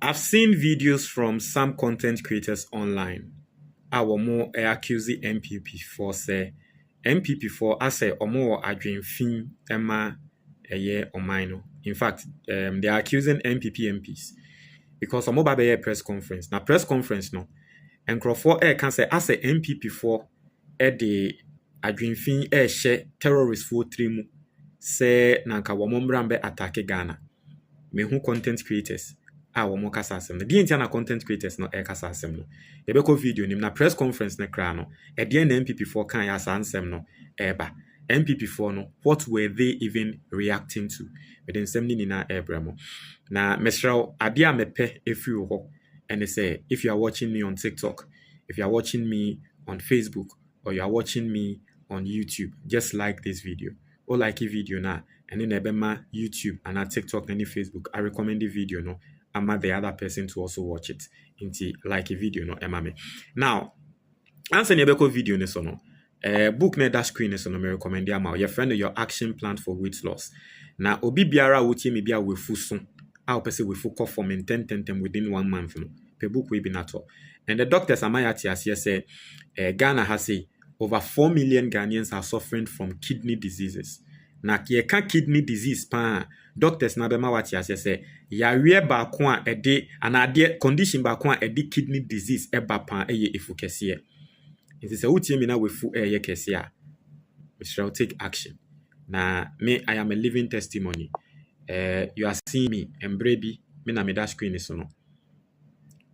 I've seen videos from some content creators online. Our more accusing NPP for say NPP for I say or more adwin fin Emma a year or minor. In fact, they are accusing NPP MPs because some mobile be press conference. Now press conference no. And Crawford can say as a NPP for the adwin fin share terrorist for trim say nanka womombrambe attack Ghana. Me who content creators. Womo kasa asem no. Di na content creators no kasa asem no. Yebeko video nim na press conference na kra no. E de na MPP4 kan ya sa ansem no eba. MPP4 no, what were they even reacting to? Within 70 na ebramo. Na mesraw ade a mepe efiri ho. And they say if you are watching me on TikTok, if you are watching me on Facebook, or you are watching me on YouTube, just like this video. Or like a video now. And then ebema YouTube and a TikTok and Facebook. I recommend the video no. I'm the other person to also watch it into like a video no emame. Now, answer nebeko video ne so no. Book ne dash screen ne so no me recommend ya your friend your action plan for weight loss. Na obi biara wuti me bia we fuso. A opese we fuko for maintain within 1 month no. Pe book we be nato. And the doctors amayati as say Ghana has say over 4 million Ghanaians are suffering from kidney diseases. Na yeka kidney disease pa doctors na bema wati ase say yawe ba ko a ede anade condition ba ko a ede kidney disease eba pa eye efu kese it is a utie me na wefu eye kese a we shall take action. Na me I am a living testimony. You are seeing me embrebi me na me dash screen so no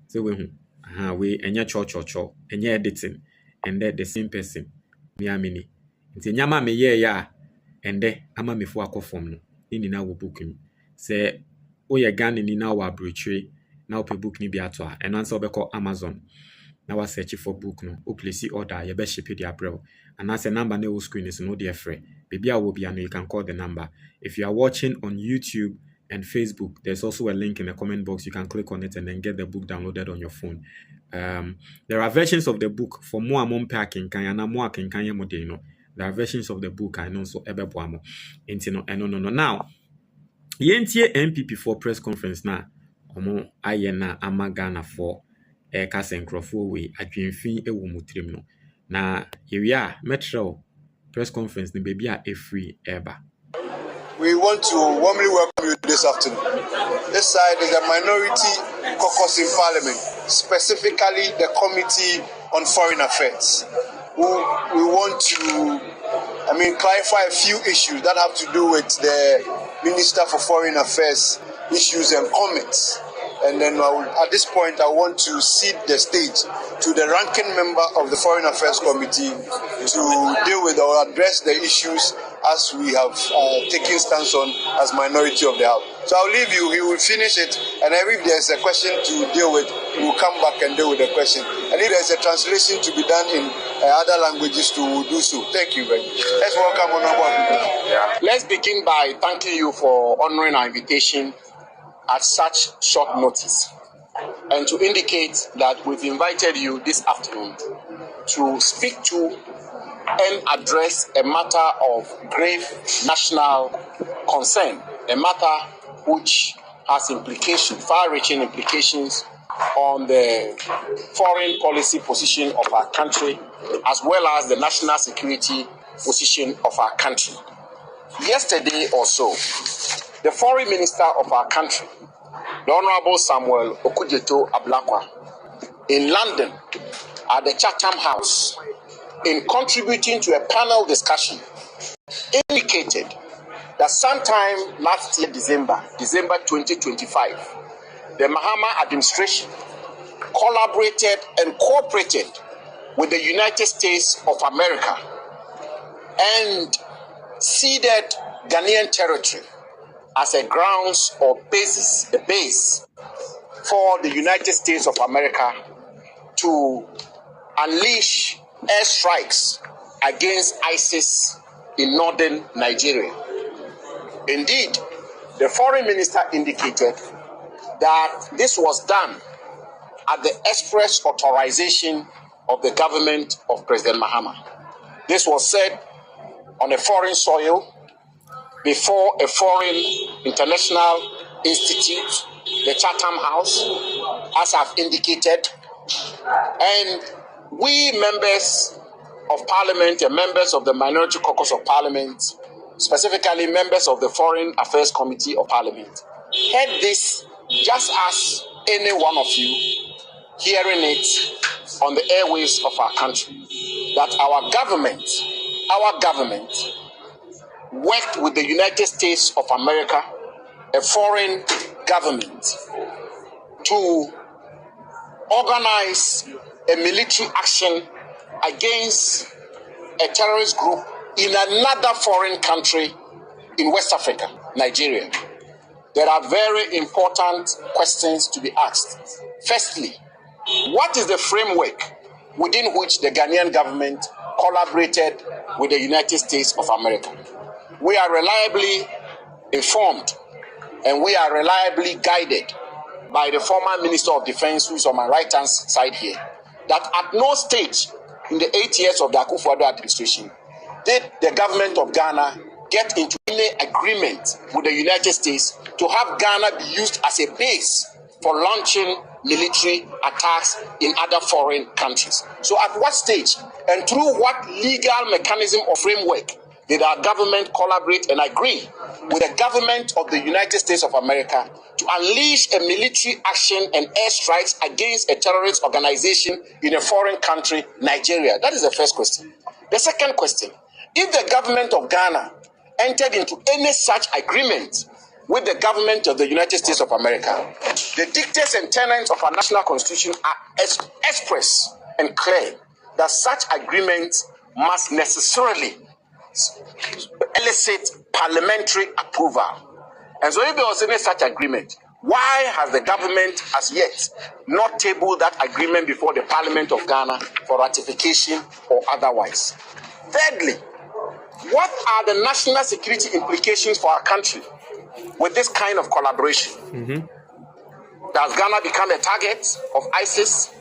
so we we enya cho enya editing and the same person me amini nti nyama me ye ya ende ama mefo akofom no ni na wo book mi se oye Ghana ni na wa brochre na ope book ni bi ato a eno ansa obekọ Amazon na wa search for book no o place order ye be ship the abroad and as a number na wo screen is no dey free baby a wo bia no you can call the number. If you are watching on YouTube and Facebook, there's also a link in the comment box. You can click on it and then get the book downloaded on your phone. There are versions of the book for more among packing kanyana more can modeno. There are versions of the book I know so ebeboamo. No. Now, yentie NPP4 press conference na omo ayena amagana for kasa nkrofo we adwenfin ewo mutrim no. Na yewia metro press conference ni baby a free eba. We want to warmly welcome you this afternoon. This side is a minority caucus in Parliament, specifically the Committee on Foreign Affairs. We want to, clarify a few issues that have to do with the Minister for Foreign Affairs issues and comments. And then at this point, I want to cede the stage to the ranking member of the Foreign Affairs Committee to deal with or address the issues as we have taken stance on as minority of the House. So I'll leave you, he will finish it, and if there's a question to deal with, we'll come back and deal with the question. And if there's a translation to be done in other languages, to do so. Thank you very much. Let's welcome Honorable people. Let's begin by thanking you for honoring our invitation at such short notice, and to indicate that we've invited you this afternoon to speak to and address a matter of grave national concern, a matter which has implications, far-reaching implications on the foreign policy position of our country, as well as the national security position of our country. Yesterday or so, the foreign minister of our country, the Honorable Samuel Okudzeto Ablakwa, in London at the Chatham House, in contributing to a panel discussion, indicated that sometime last year, December 2025, the Mahama administration collaborated and cooperated with the United States of America and ceded Ghanaian territory as a grounds or basis, a base for the United States of America to unleash airstrikes against ISIS in northern Nigeria. Indeed, the foreign minister indicated that this was done at the express authorization of the government of President Mahama. This was said on a foreign soil before a foreign international institute the Chatham House, as I've indicated, and we members of Parliament and members of the Minority Caucus of Parliament, specifically members of the Foreign Affairs Committee of Parliament, heard this just as any one of you hearing it on the airwaves of our country, that our government worked with the United States of America, a foreign government, to organize a military action against a terrorist group in another foreign country in West Africa, Nigeria. There are very important questions to be asked. Firstly, what is the framework within which the Ghanaian government collaborated with the United States of America? We are reliably informed and we are reliably guided by the former Minister of Defense, who is on my right-hand side here, that at no stage in the 8 years of the Akufo-Addo administration did the government of Ghana get into any agreement with the United States to have Ghana be used as a base for launching military attacks in other foreign countries. So at what stage and through what legal mechanism or framework did our government collaborate and agree with the government of the United States of America to unleash a military action and airstrikes against a terrorist organization in a foreign country, Nigeria? That is the first question. The second question, if the government of Ghana entered into any such agreement with the government of the United States of America, the dictates and tenets of our national constitution are express and clear that such agreements must necessarily elicit parliamentary approval. And so if there was any such agreement, why has the government as yet not tabled that agreement before the Parliament of Ghana for ratification or otherwise? Thirdly, what are the national security implications for our country with this kind of collaboration? Does Ghana become a target of ISIS?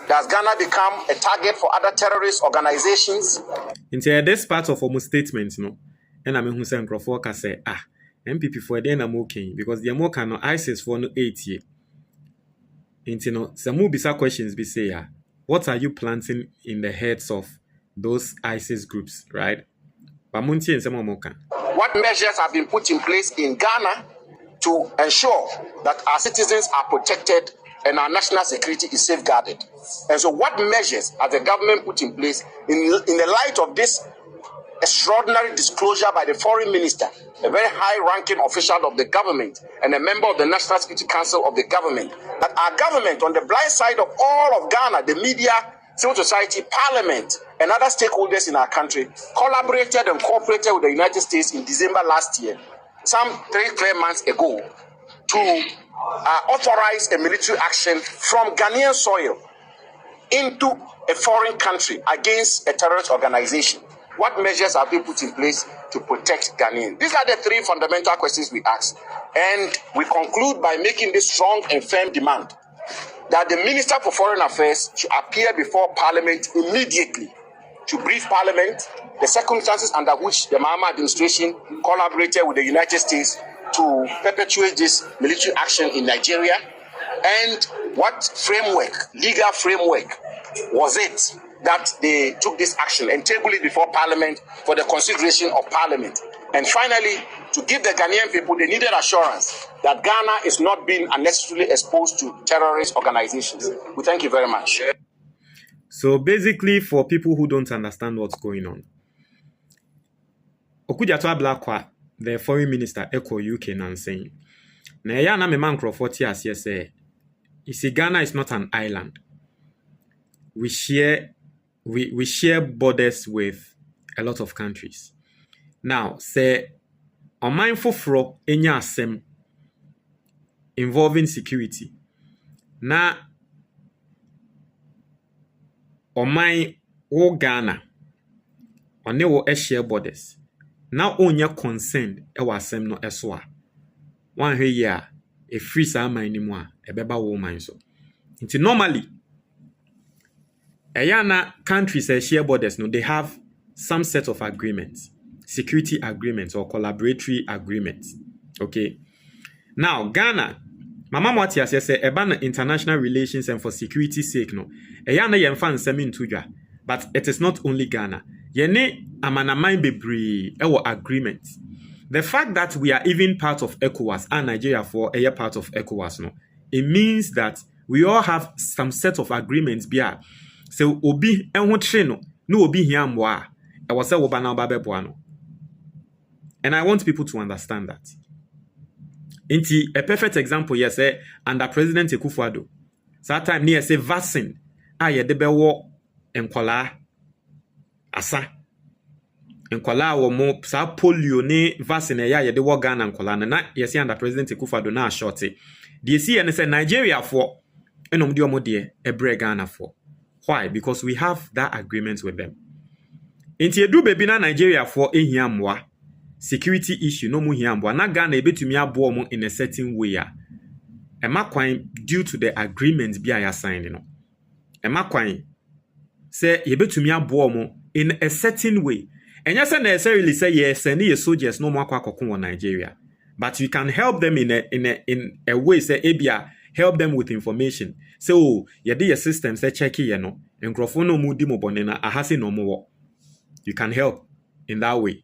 Does Ghana become a target for other terrorist organizations? Into this part of our statement, and I'm who saying Crawford can say, MPP for then I'm okay because the more can ISIS for no 8 years. Into some more bizarre questions be say, what are you planting in the heads of those ISIS groups, right? What measures have been put in place in Ghana to ensure that our citizens are protected and our national security is safeguarded? And so what measures has the government put in place in the light of this extraordinary disclosure by the foreign minister, a very high-ranking official of the government and a member of the National Security Council of the government, that our government, on the blind side of all of Ghana, the media, civil society, parliament, and other stakeholders in our country, collaborated and cooperated with the United States in December last year, some 3 clear months ago, to authorize a military action from Ghanaian soil into a foreign country against a terrorist organization? What measures have been put in place to protect Ghanaians? These are the 3 fundamental questions we ask. And we conclude by making this strong and firm demand that the Minister for Foreign Affairs should appear before Parliament immediately to brief Parliament the circumstances under which the Mahama administration collaborated with the United States to perpetuate this military action in Nigeria, and what framework, legal framework, was it that they took this action, and table it before Parliament for the consideration of Parliament. And finally, to give the Ghanaian people the needed assurance that Ghana is not being unnecessarily exposed to terrorist organizations. We thank you very much. So basically, for people who don't understand what's going on, Okujato Ablakwa, the foreign minister, Echo UK, and saying, "Naya na me man Crawford here say, you see, Ghana is not an island. We share borders with a lot of countries. Now, say, unmindful fro enya asem involving security. Na Omai wo Ghana, one wo share borders. Now onya concerned asem no eswa. One here a free sa man ni mo a beba wo man so. Nti normally Ayana countries share borders, no, they have some set of agreements, security agreements or collaboratory agreements. Okay. Now, Ghana Mama Mwati as say eba international relations and for security sake no. Eya na yemfa nsem into dwa. But it is not only Ghana. Yene amanaman bebree ewo agreement. The fact that we are even part of ECOWAS and Nigeria for a part of ECOWAS no. It means that we all have some set of agreements bia. So obi enho tre no obi hia mwa. E wo se wo ba na oba beboa no. And I want people to understand that. Inti a perfect example yes under President Akufo-Addo. That time near say vaccine ye de bewo enkwala asa. Enkwala wo mo sa polio ne vaccine ye de wo Ghana enkwala na yes under President Akufo-Addo na shorty. The see and say Nigeria for enom di omo de ebre Ghana for. Why? Because we have that agreement with them. Inti edu baby na Nigeria for ehia mwa. Security issue no mu hiambo na Ghana ebetumi abo mo in a certain way ema kwan due to the agreement bi aya signed no ema kwan say ebetumi abo mo in a certain way enya say necessarily say yes send your soldiers no mo akwa wo Nigeria, but you can help them in a way say ebia help them with information say oh ye dey your system say check ye no enkrofo no mu di mo bone na ahase no mo wo. You can help in that way.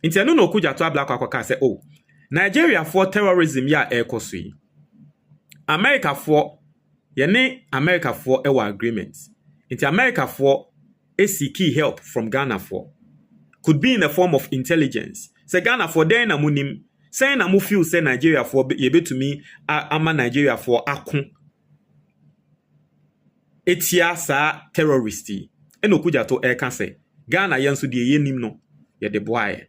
Inti anu no kuja to abla kwa say oh Nigeria for terrorism ya ekoso yi America for America for ewa agreements. Inti America for seek help from Ghana for could be in the form of intelligence. Say Ghana for then na munim say na mu feel say Nigeria for ye betumi ama Nigeria for akun etia sa terroristi eno kuja to eka say Ghana yenso de yenim no ye de boaye.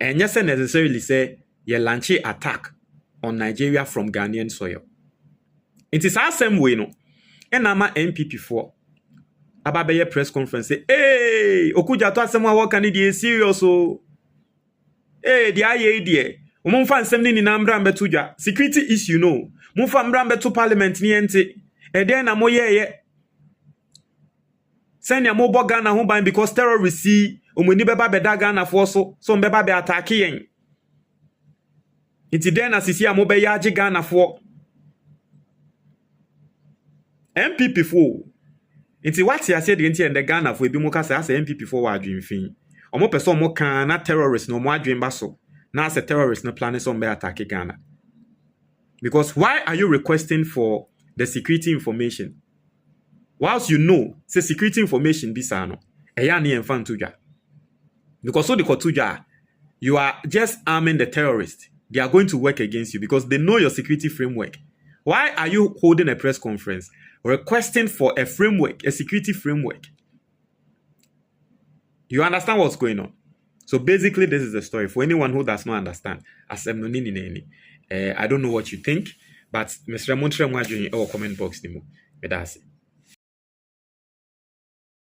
And yes, necessarily say ye launch attack on Nigeria from Ghanaian soil. It is our same way, no. And I'm NPP for Ababeye press conference say, hey, Okuja to asema wa Canadian serious oh. Hey, the idea. Umumfa nsem ni na mbra mbetuja. Security issue no. Mumfa mbra mbetu parliament ni ente. E den na moye. Send ya mo Ghana ho ban because terrorists see omuni beba beda Ghana for so mbeba be attack yen. Iti den asisi ya mo be yaji Ghana for MPP for. Iti what ya said enti and the Ghana for ebi mo ka say as MPP for wa adwinfin. Omo person mo kan na terrorist no mo adwin ba so. Na as a terrorist no plan so be attack Ghana. Because why are you requesting for the security information? Whilst you know, say security information bisa no, eya ni enfan tuja. Because so the kotuja, you are just arming the terrorists. They are going to work against you because they know your security framework. Why are you holding a press conference requesting for a framework, a security framework? You understand what's going on? So basically, this is the story. For anyone who does not understand, I don't know what you think, but Mr. Montreal, comment box,